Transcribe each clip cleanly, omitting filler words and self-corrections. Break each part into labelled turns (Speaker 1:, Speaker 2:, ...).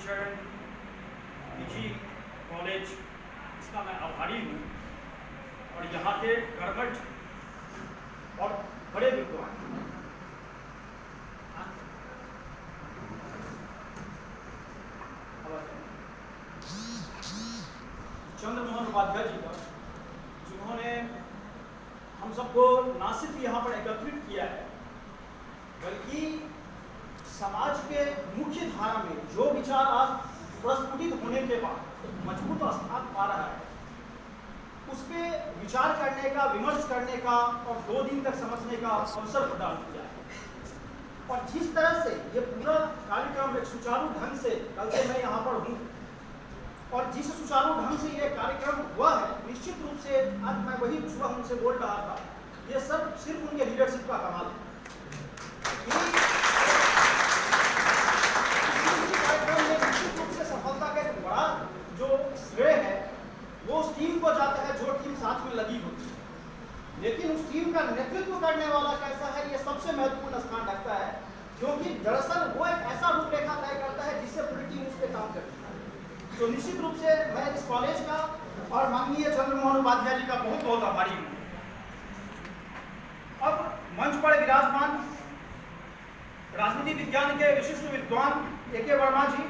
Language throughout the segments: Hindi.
Speaker 1: शिक्षण पीजी कॉलेज इसका मैं आभारी हूँ और यहाँ के कर्मठ और बड़े विद्वान चंद्रमोहन उपाध्याय जी का, जिन्होंने हम सबको ना सिर्फ यहाँ पर एकत्रित किया है बल्कि समाज के मुख्य धारा में जो विचार आज प्रस्फुटित होने के बाद मजबूत स्थान पा रहा है उस पर विचार करने का, विमर्श करने का और 2 दिन तक समझने का अवसर प्रदान किया है। और जिस तरह से ये पूरा कार्यक्रम एक सुचारू ढंग से, कल से मैं यहाँ पर हूँ और जिस सुचारू ढंग से ये कार्यक्रम हुआ है, निश्चित रूप से आज मैं वही सुबह उनसे बोल रहा था, ये सब सिर्फ उनके लीडरशिप का कमाल है। कार्यक्रम में निश्चित रूप से सफलता का एक बड़ा जो श्रेय है वो उस टीम को जाता है जो टीम साथ में लगी होती है। लेकिन उस टीम का नेतृत्व करने वाला कैसा है, ये सबसे महत्वपूर्ण स्थान रखता है, क्योंकि दरअसल वो एक ऐसा रूपरेखा तय करता है जिससे पूरी टीम उस पर काम करती है। तो निश्चित रूप से मैं इस कॉलेज का और माननीय चंद्रमोहन उपाध्याय जी का बहुत बहुत आभारी हूँ। अब मंच पर विराजमान राजनीति विज्ञान के विशिष्ट विद्वान A.K. वर्मा जी,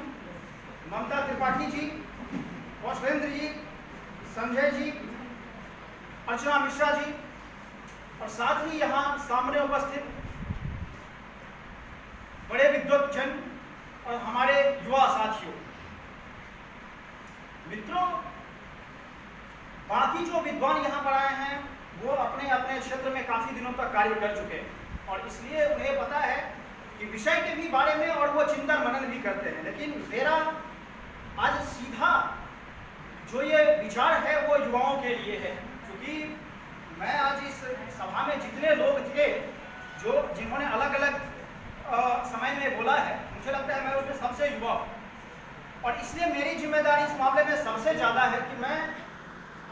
Speaker 1: ममता त्रिपाठी जी, कौशलेंद्र जी, संजय जी, अर्चना मिश्रा जी और साथ ही यहाँ सामने उपस्थित बड़े विद्वत जन और हमारे युवा साथियों, मित्रों, बाकी जो विद्वान यहाँ पर आए हैं वो अपने अपने क्षेत्र में काफी दिनों तक कार्य कर चुके हैं और इसलिए उन्हें पता है कि विषय के भी बारे में और वो चिंतन मनन भी करते हैं। लेकिन मेरा आज सीधा जो ये विचार है वो युवाओं के लिए है, क्योंकि मैं आज इस सभा में जितने लोग थे जो जिन्होंने अलग अलग समय में बोला है, मुझे लगता है मैं उसमें सबसे युवा हूँ और इसलिए मेरी जिम्मेदारी इस मामले में सबसे ज़्यादा है कि मैं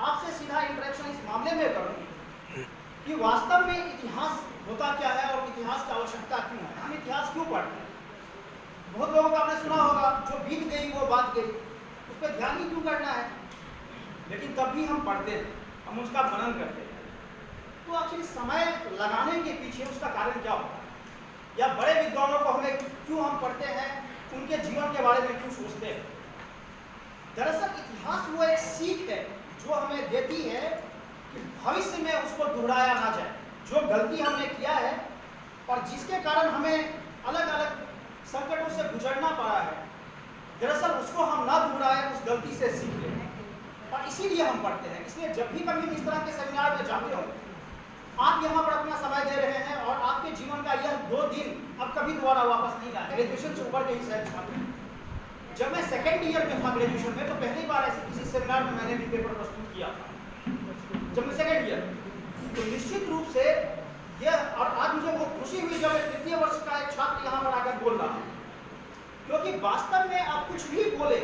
Speaker 1: आपसे सीधा इंटरेक्शन इस मामले में करूँ कि वास्तव में इतिहास होता क्या है और इतिहास की आवश्यकता क्यों है, हम इतिहास क्यों पढ़ते हैं। बहुत लोगों को आपने सुना होगा, जो बीत गई वो बात गई, उस पर ध्यान ही क्यों करना है, लेकिन तब भी हम पढ़ते हैं, हम उसका मनन करते हैं। तो आखिर समय लगाने के पीछे उसका कारण क्या होता है, या बड़े विद्वानों को हमें क्यों हम पढ़ते हैं, उनके जीवन के बारे में क्यों सोचते हैं। दरअसल इतिहास वो एक सीख है जो हमें देती है कि भविष्य में उसको दोहराया ना जाए। जो गलती हमने किया है और जिसके कारण हमें अलग अलग संकटों से गुजरना पड़ा है, दरअसल उसको हम ना दोहराएं, उस गलती से सीख लें और इसीलिए हम पढ़ते हैं। इसलिए जब भी कभी इस तरह के सेमिनार में जाते हो, आप यहाँ पर अपना समय दे रहे हैं और आपके जीवन का यह 2 दिन अब कभी दोबारा वापस नहीं आए। ग्रेजुएशन से ऊपर के ही शायद छात्र, जब मैं 2nd ईयर में था ग्रेजुएशन में, तो पहली बार ऐसे किसी सेमिनार में मैंने भी पेपर प्रस्तुत किया था जब मैं 2nd ईयर। तो निश्चित रूप से यह, और आज मुझे बहुत खुशी हुई जब मैं 3य वर्ष का एक छात्र यहाँ पर आकर बोल रहा हूँ, क्योंकि वास्तव में आप कुछ भी बोले,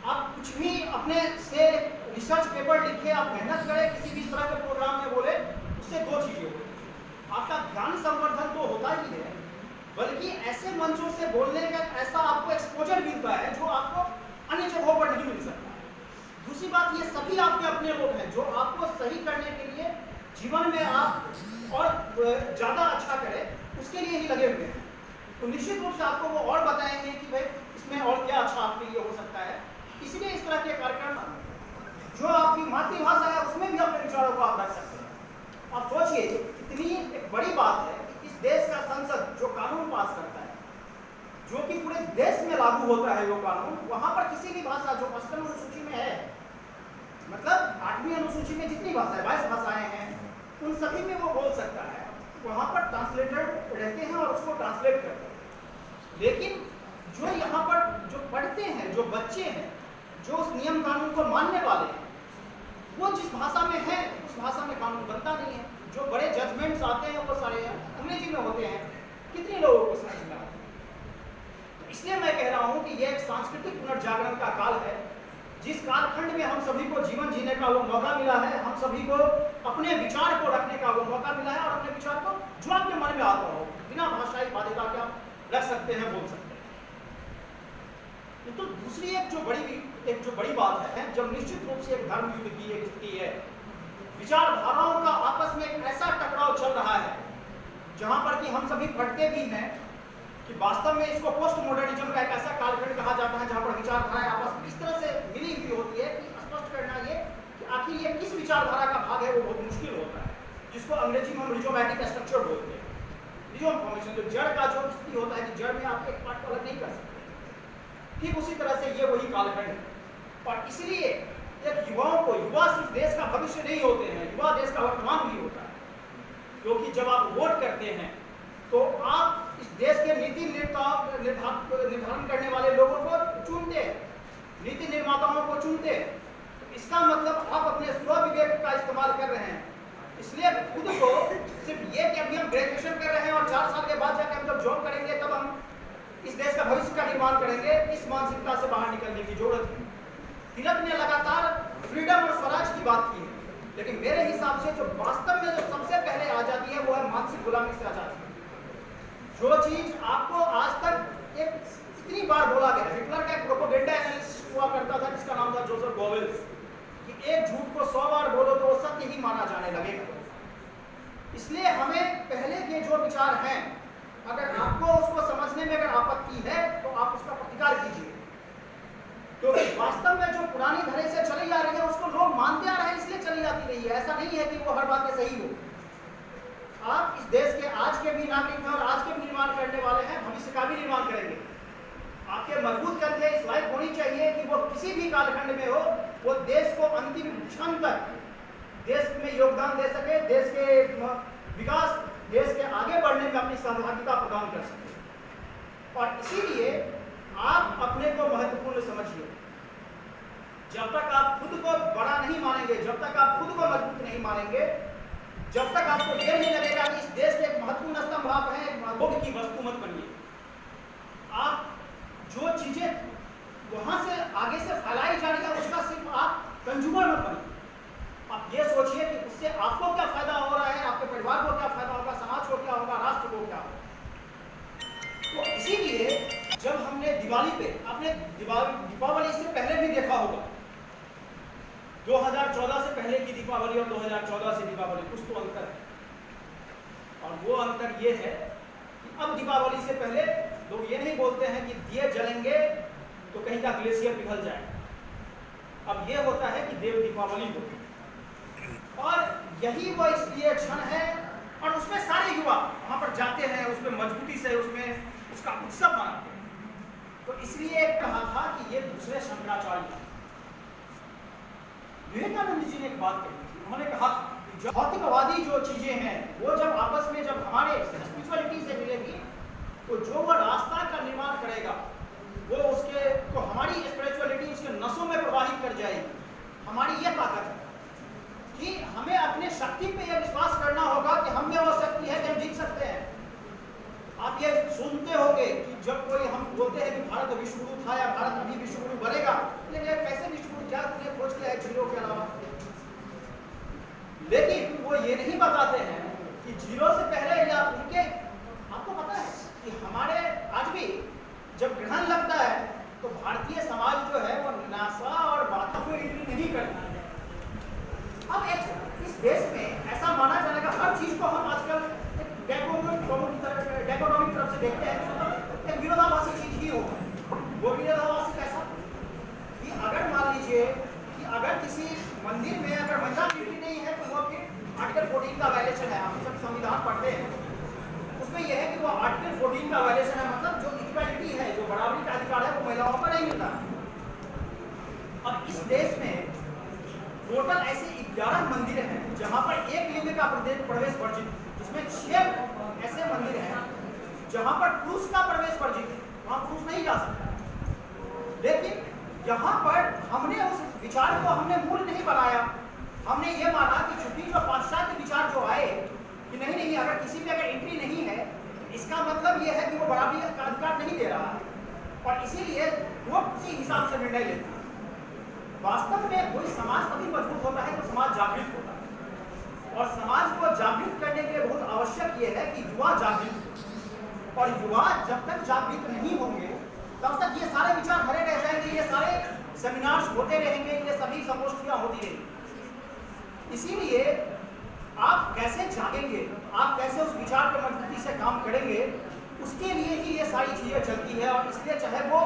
Speaker 1: आप कुछ भी अपने से रिसर्च पेपर लिखे, आप मेहनत करें, किसी भी तरह के प्रोग्राम में बोले, उससे 2 चीजें होती हैं। आपका ज्ञान संवर्धन तो होता ही है, बल्कि ऐसे मंचों से बोलने का ऐसा आपको एक्सपोजर मिलता है जो आपको अन्य जगहों पर नहीं मिल सकता। दूसरी बात, ये सभी आपके अपने लोग हैं जो आपको सही करने के लिए, जीवन में आप और ज़्यादा अच्छा करें उसके लिए ही लगे हुए हैं। तो निश्चित रूप से आपको वो और बताएंगे कि भाई इसमें और क्या अच्छा आपके लिए हो सकता है। इसलिए इस तरह के कार्यक्रम जो आपकी मातृभाषा है उसमें भी अपने विचारों को आप रख सकते हैं। आप सोचिए, इतनी एक बड़ी बात है कि इस देश का संसद जो कानून पास करता है, जो कि पूरे देश में लागू होता है वो कानून, वहाँ पर किसी भी भाषा जो 5वीं अनुसूची में है, मतलब 8वीं अनुसूची में जितनी भाषाएं, 22 भाषाएं हैं, उन सभी में वो बोल सकता है। वहाँ पर ट्रांसलेटर रहते हैं और उसको ट्रांसलेट करते हैं। लेकिन जो यहाँ पर जो पढ़ते हैं, जो बच्चे हैं, जो उस नियम कानून को मानने वाले हैं, वो जिस भाषा में है उस भाषा में कानून बनता नहीं है। जो बड़े जजमेंट्स आते हैं वो सारे अंग्रेजी में होते हैं, कितने लोगों को समझ में आते हैं। इसलिए मैं कह रहा हूँ कि यह एक सांस्कृतिक पुनर्जागरण का काल है, जिस कालखंड में हम सभी को जीवन जीने का वो मौका मिला है, हम सभी को अपने विचार को रखने का वो मौका मिला है और अपने विचार को जो आपके मन में आता हो बिना भाषाई बाध्यता के आप रख सकते हैं, बोल सकते हैं। तो दूसरी एक जो बड़ी बात है, जब निश्चित रूप से एक धर्म युद्ध की एक स्थिति है, विचारधाराओं का आपस में एक ऐसा टकराव चल रहा है जहां पर कि हम सभी पढ़ते भी हैं कि वास्तव में इसको पोस्ट मॉडर्निज्म का एक ऐसा कालखंड कहा जाता है जहां पर विचारधाराएं आपस में इस तरह से मिली हुई होती है कि स्पष्ट करना ये कि आखिर ये किस विचारधारा का भाग है वो बहुत मुश्किल होता है, जिसको अंग्रेजी में हम रिजोमैटिक स्ट्रक्चर बोलते हैं। रिजोम फॉर्मेशन, जो जड़ का जो स्थिति होता है कि जड़ में आप एक पार्ट को अलग नहीं कर सकते, ठीक उसी तरह से ये वही कालखंड है। और इसलिए एक युवा सिर्फ देश का भविष्य नहीं होते हैं, युवा देश का वर्तमान भी होता है, क्योंकि जब आप वोट करते हैं तो आप इस देश के नीति निर्धारण करने वाले लोगों को चुनते हैं, नीति निर्माताओं को चुनते हैं। तो इसका मतलब आप अपने स्व विवेक का इस्तेमाल कर रहे हैं। इसलिए खुद को सिर्फ ये कि अभी हम ग्रेजुएशन कर रहे हैं और 4 साल के बाद जाकर हम जब जॉब करेंगे तब हम इस देश का भविष्य का निर्माण करेंगे, इस मानसिकता से बाहर निकलने की जरूरत है। तिलक ने लगातार फ्रीडम और स्वराज की बात की है, लेकिन मेरे हिसाब से जो वास्तव में जो सबसे पहले आजादी है वो है मानसिक गुलामी से आजादी। जो चीज आपको आज तक एक इतनी बार बोला गया, हिटलर का एक प्रोपेगेंडा एनालिस्ट हुआ करता था जिसका नाम था जोसेफ गोवेल्स, कि एक झूठ को 100 बार बोलो तो वो सत्य ही माना जाने लगेगा। इसलिए हमें पहले के जो विचार हैं, अगर आपको उसको समझने में अगर आपत्ति है तो आप उसका प्रतिकार कीजिए, क्योंकि वास्तव में जो पुरानी धरे से चली आ रही है उसको लोग मानते आ रहे हैं, इसलिए चली आती रही है। ऐसा नहीं है कि वो हर बात में सही हो। आप इस देश के आज के भी नागरिक हैं और आज के भी निर्माण करने वाले हैं, भविष्य का भी निर्माण करेंगे। आपके मजबूत कंधे इस लायक होनी चाहिए कि वो किसी भी कालखंड में हो, वो देश को अंतिम क्षण तक देश में योगदान दे सके, देश के विकास, देश के आगे बढ़ने में अपनी सहभागिता प्रदान कर सके। और इसीलिए आप अपने को महत्वपूर्ण समझिए। जब तक आप खुद को बड़ा नहीं मानेंगे, जब तक आप खुद को मजबूत नहीं मानेंगे, जब तक आपको ये नहीं लगेगा कि इस देश के एक महत्वपूर्ण स्तंभ आप हैं, भोग की वस्तु मत बनिए। आप जो चीजें वहां से आगे से फैलाई जा रही है उसका सिर्फ आप कंज्यूमर मत बनिए। आप ये सोचिए कि उससे आपको क्या फायदा हो रहा है, आपके परिवार को क्या फायदा होगा, समाज को क्या होगा, राष्ट्र को क्या होगा। तो इसीलिए जब हमने दिवाली पे, आपने दीपावली से पहले भी देखा होगा, 2014 से पहले की दीपावली और 2014 से दीपावली कुछ तो अंतर है। और वो अंतर ये है कि अब दीपावली से पहले लोग ये नहीं बोलते हैं कि दिए जलेंगे तो कहीं का ग्लेशियर पिघल जाएगा। अब ये होता है कि देव दीपावली होती है, और यही वो इसलिए क्षण है। और उसमें सारे युवा वहां पर जाते हैं, उसमें मजबूती से उसमें उसका उत्सव मनाते हैं। तो इसलिए कहा था कि ये दूसरे शंकराचार्य, विवेकानंद जी ने एक बात कही थी। उन्होंने कहा कि जो भौतिकवादी जो चीजें हैं वो जब आपस में जब हमारे स्पिरिचुअलिटी से मिलेगी तो जो वो रास्ता का निर्माण करेगा वो उसके तो हमारी स्पिरिचुअलिटी उसके नसों में प्रवाहित कर जाएगी। हमारी ये ताकत है कि हमें अपने शक्ति पे यह विश्वास करना होगा कि हम में वो शक्ति है कि हम जीत सकते हैं। आप ये सुनते होंगे कि जब कोई हम बोलते हैं कि भारत विश्वगुरु था या भारत अभी विश्वगुरु बनेगा, लेकिन कैसे विश्वगुरु, क्या तुमने खोज किया है जीरो के अलावा? लेकिन वो ये नहीं बताते हैं कि जीरो से पहले या उनके, आपको पता है कि हमारे आज भी जब ग्रहण लगता है तो भारतीय समाज जो है वो नासा और बातों को एंट्री नहीं करता है। अब इस देश में ऐसा माना जाएगा हर चीज को हम आजकल डेकोनॉमिक तरफ से देखते हैं, मतलब एक विरोधाभासी चीज ही होगा। वो विरोधाभासी कैसा कि अगर मान लीजिए कि अगर किसी मंदिर में अगर महिला एंट्री नहीं है तो वो फिर आर्टिकल 14 का वायलेशन है। हम सब संविधान पढ़ते हैं, उसमें यह है कि वो आर्टिकल 14 का वायलेशन है, मतलब जो इक्वालिटी है, जो बराबरी का अधिकार है वो महिलाओं को नहीं मिलता। अब इस देश में टोटल ऐसे 11 मंदिर हैं जहां पर एक लिंग का प्रवेश वर्जित, जिसमें 6 ऐसे मंदिर हैं जहां पर पुरुष का प्रवेश वर्जित है, वहां पुरुष नहीं जा सकता। लेकिन यहाँ पर हमने उस विचार को हमने मूल नहीं बनाया। हमने ये माना कि चूंकि जो पाश्चात्य विचार जो आए कि नहीं नहीं, अगर किसी पे अगर एंट्री नहीं है इसका मतलब ये है कि वो बराबरी का अधिकार नहीं दे रहा है, और इसीलिए वो उसी हिसाब से निर्णय लेता है। वास्तव में कोई समाज तभी मजबूत होता है तो समाज जागृत होता है, और समाज को जागृत करने के लिए बहुत आवश्यक ये है कि युवा जागृत हो। और युवा जब तक जागृत नहीं होंगे तब तक ये सारे विचार भरे रह सेमिनार्स होते रहेंगे, ये सभी संगोष्ठियां होती रहेंगी। इसीलिए आप कैसे जागेंगे, आप कैसे उस विचार पर मजबूती से काम करेंगे, उसके लिए ही ये सारी चीज़ें चलती है। और इसलिए चाहे वो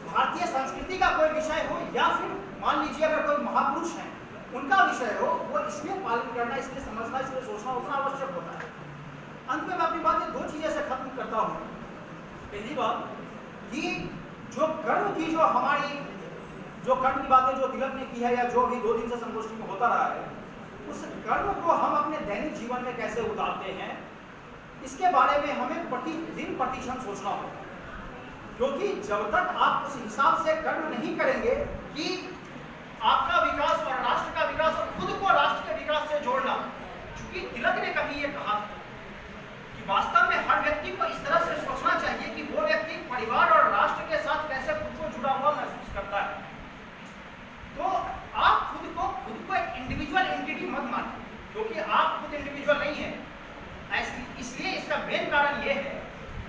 Speaker 1: भारतीय संस्कृति का कोई विषय हो या फिर मान लीजिए अगर कोई महापुरुष हैं उनका विषय हो, वो इसमें पालन करना, इसमें समझना, इसमें सोचना उतना आवश्यक होता है। अंत में मैं अपनी बातें दो चीज़ें से खत्म करता हूँ। पहली बात कि जो कर्म की जो हमारी जो कर्म की बातें जो तिलक ने की है या जो भी 2 दिन से संगोष्ठी में होता रहा है, उस कर्म को हम अपने दैनिक जीवन में कैसे उतारते हैं, इसके बारे में हमें प्रतिदिन प्रतिक्षण सोचना होगा। क्योंकि जब तक आप उस हिसाब से कर्म नहीं करेंगे कि आपका विकास और राष्ट्र का विकास और खुद को राष्ट्र के विकास से जोड़ना, क्योंकि तिलक ने कभी ये कहा कि वास्तव में हर व्यक्ति को इस तरह से सोचना चाहिए कि वो व्यक्ति परिवार और राष्ट्र के साथ कैसे खुद को जुड़ा हुआ महसूस करता है। तो आप खुद को एक इंडिविजुअल एंटिटी मत मानिए, क्योंकि आप खुद इंडिविजुअल नहीं है। इसलिए इसका मेन कारण ये है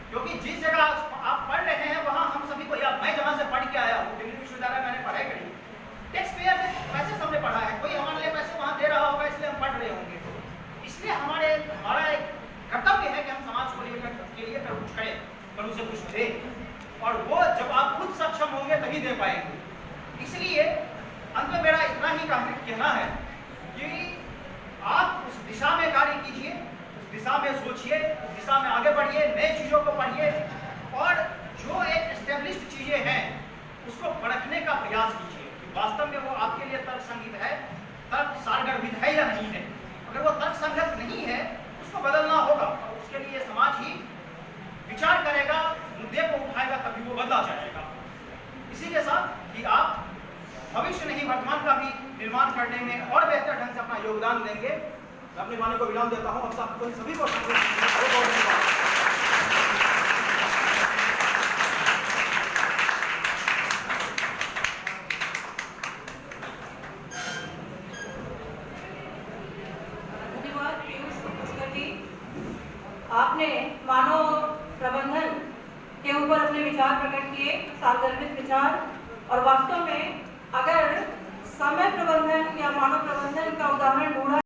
Speaker 1: क्योंकि जिस जगह आप पढ़ रहे हैं वहां हम सभी को याद, मैं जहां से पढ़ के आया हूँ, दिल्ली विश्वविद्यालय मैंने पढ़ाई करी, टैक्स पेयर ने पैसे हमने पढ़ा है, कोई हमारे लिए पैसे वहां दे रहा होगा, इसलिए हम पढ़ रहे होंगे। इसलिए हमारा एक कर्तव्य है कि हम समाज को के लिए कुछ करें, पर उसे कुछ दें, और वो जब आप खुद सक्षम होंगे तभी दे पाएंगे। इसलिए अंत में मेरा इतना ही कहना है कि आप उस दिशा में कार्य कीजिए, उस दिशा में सोचिए, उस दिशा में आगे बढ़िए, नए चीज़ों को पढ़िए, और जो एक एस्टेब्लिश्ड चीज़ें हैं उसको परखने का प्रयास कीजिए कि वास्तव में वो आपके लिए तर्क संगत है, तर्क सारगर्भित है या नहीं है। अगर वो तर्क संगत नहीं है उसको बदलना होगा, और उसके लिए समाज ही विचार करेगा, मुद्दे को उठाएगा, तभी वो बदला जाएगा। इसी के साथ कि आप भविष्य नहीं वर्तमान का भी निर्माण करने में और बेहतर ढंग से अपना योगदान देंगे। मैं अपनी वाणी को विराम देता हूँ। अब सबको सभी को
Speaker 2: धन्यवाद पीयूष पुष्कर जी। आपने मानव प्रबंधन के ऊपर अपने विचार प्रकट किए, सार्वजनिक विचार, और वास्तव में अगर समय प्रबंधन या मानव प्रबंधन का उदाहरण ढूंढा